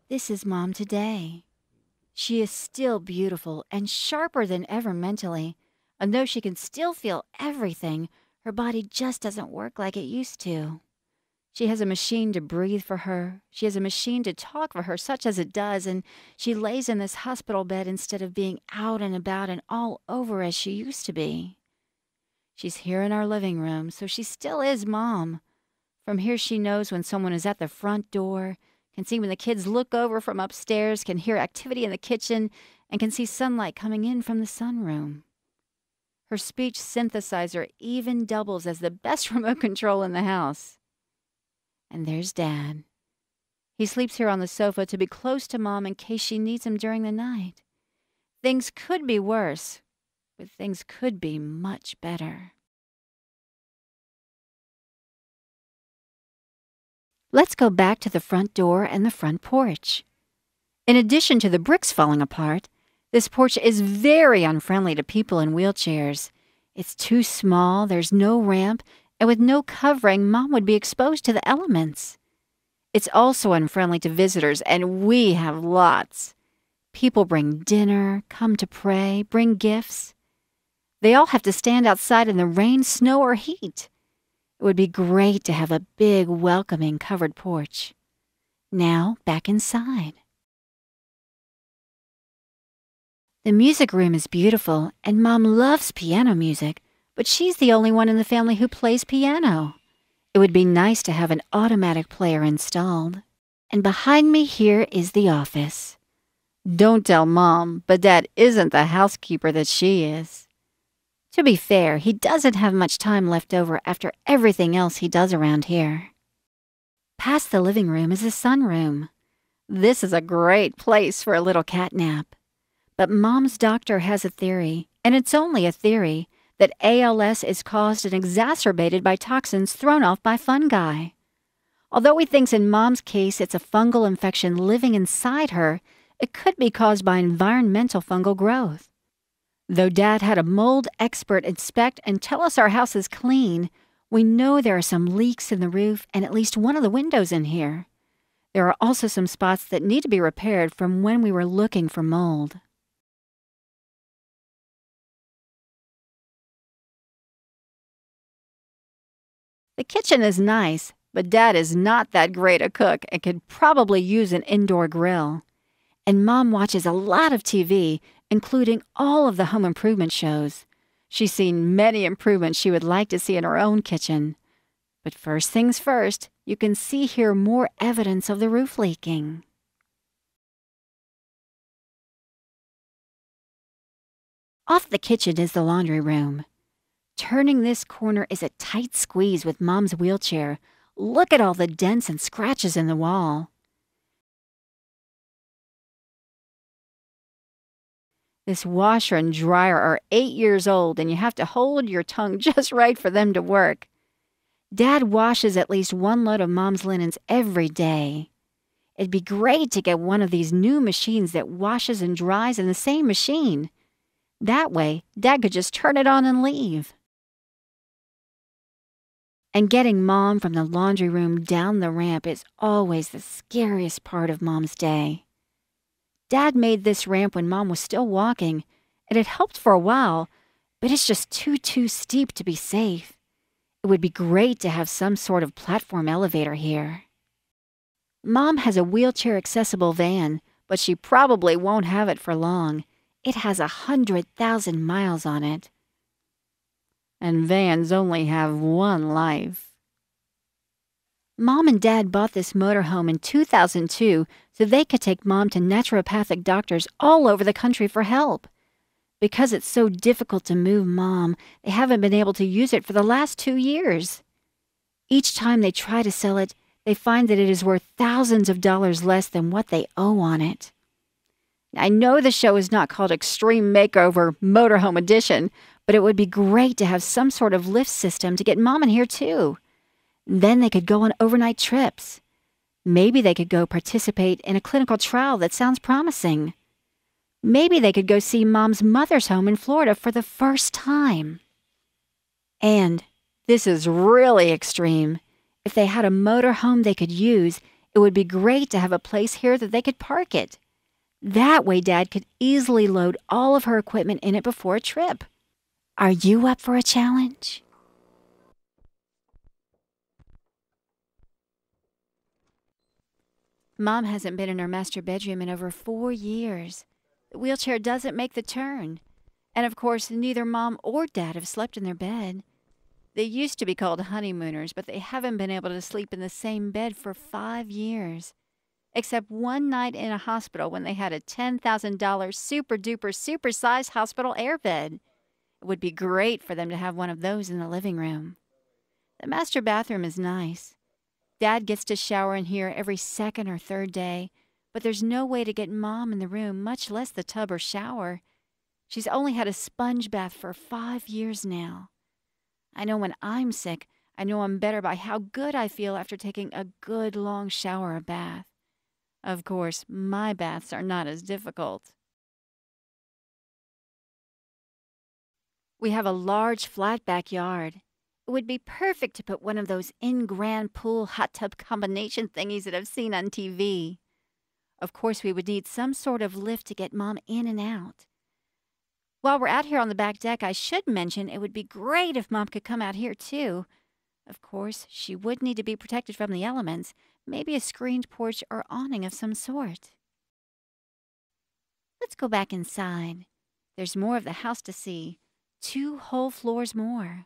This is Mom today. She is still beautiful and sharper than ever mentally. And though she can still feel everything, her body just doesn't work like it used to. She has a machine to breathe for her. She has a machine to talk for her, such as it does, and she lays in this hospital bed instead of being out and about and all over as she used to be. She's here in our living room, so she still is Mom. From here she knows when someone is at the front door, can see when the kids look over from upstairs, can hear activity in the kitchen, and can see sunlight coming in from the sunroom. Her speech synthesizer even doubles as the best remote control in the house. And there's Dad. He sleeps here on the sofa to be close to Mom in case she needs him during the night. Things could be worse, but things could be much better. Let's go back to the front door and the front porch. In addition to the bricks falling apart, this porch is very unfriendly to people in wheelchairs. It's too small, there's no ramp, and with no covering, Mom would be exposed to the elements. It's also unfriendly to visitors, and we have lots. People bring dinner, come to pray, bring gifts. They all have to stand outside in the rain, snow, or heat. It would be great to have a big, welcoming, covered porch. Now, back inside. The music room is beautiful, and Mom loves piano music, but she's the only one in the family who plays piano. It would be nice to have an automatic player installed. And behind me here is the office. Don't tell Mom, but Dad isn't the housekeeper that she is. To be fair, he doesn't have much time left over after everything else he does around here. Past the living room is the sunroom. This is a great place for a little cat nap. But Mom's doctor has a theory, and it's only a theory, that ALS is caused and exacerbated by toxins thrown off by fungi. Although he thinks in Mom's case it's a fungal infection living inside her, it could be caused by environmental fungal growth. Though Dad had a mold expert inspect and tell us our house is clean, we know there are some leaks in the roof and at least one of the windows in here. There are also some spots that need to be repaired from when we were looking for mold. The kitchen is nice, but Dad is not that great a cook and could probably use an indoor grill. And Mom watches a lot of TV, including all of the home improvement shows. She's seen many improvements she would like to see in her own kitchen. But first things first, you can see here more evidence of the roof leaking. Off the kitchen is the laundry room. Turning this corner is a tight squeeze with Mom's wheelchair. Look at all the dents and scratches in the wall. This washer and dryer are 8 years old, and you have to hold your tongue just right for them to work. Dad washes at least one load of Mom's linens every day. It'd be great to get one of these new machines that washes and dries in the same machine. That way, Dad could just turn it on and leave. And getting Mom from the laundry room down the ramp is always the scariest part of Mom's day. Dad made this ramp when Mom was still walking, and it helped for a while, but it's just too steep to be safe. It would be great to have some sort of platform elevator here. Mom has a wheelchair-accessible van, but she probably won't have it for long. It has 100,000 miles on it. And vans only have one life. Mom and Dad bought this motorhome in 2002 so they could take Mom to naturopathic doctors all over the country for help. Because it's so difficult to move Mom, they haven't been able to use it for the last 2 years. Each time they try to sell it, they find that it is worth thousands of dollars less than what they owe on it. I know the show is not called Extreme Makeover Motorhome Edition, but it would be great to have some sort of lift system to get Mom in here too. Then they could go on overnight trips. Maybe they could go participate in a clinical trial that sounds promising. Maybe they could go see Mom's mother's home in Florida for the first time. And, this is really extreme, if they had a motorhome they could use, It would be great to have a place here that they could park it. That way, Dad could easily load all of her equipment in it before a trip. Are you up for a challenge? Mom hasn't been in her master bedroom in over 4 years. The wheelchair doesn't make the turn. And of course, neither Mom or Dad have slept in their bed. They used to be called honeymooners, but they haven't been able to sleep in the same bed for 5 years. Except one night in a hospital when they had a $10,000 super duper supersized hospital airbed. It would be great for them to have one of those in the living room. The master bathroom is nice. Dad gets to shower in here every second or third day, but there's no way to get Mom in the room, much less the tub or shower. She's only had a sponge bath for 5 years now. I know when I'm sick, I know I'm better by how good I feel after taking a good long shower or bath. Of course, my baths are not as difficult. We have a large flat backyard. It would be perfect to put one of those in-ground pool hot tub combination thingies that I've seen on TV. Of course, we would need some sort of lift to get Mom in and out. While we're out here on the back deck, I should mention it would be great if Mom could come out here too. Of course, she would need to be protected from the elements, maybe a screened porch or awning of some sort. Let's go back inside. There's more of the house to see. 2 whole floors more.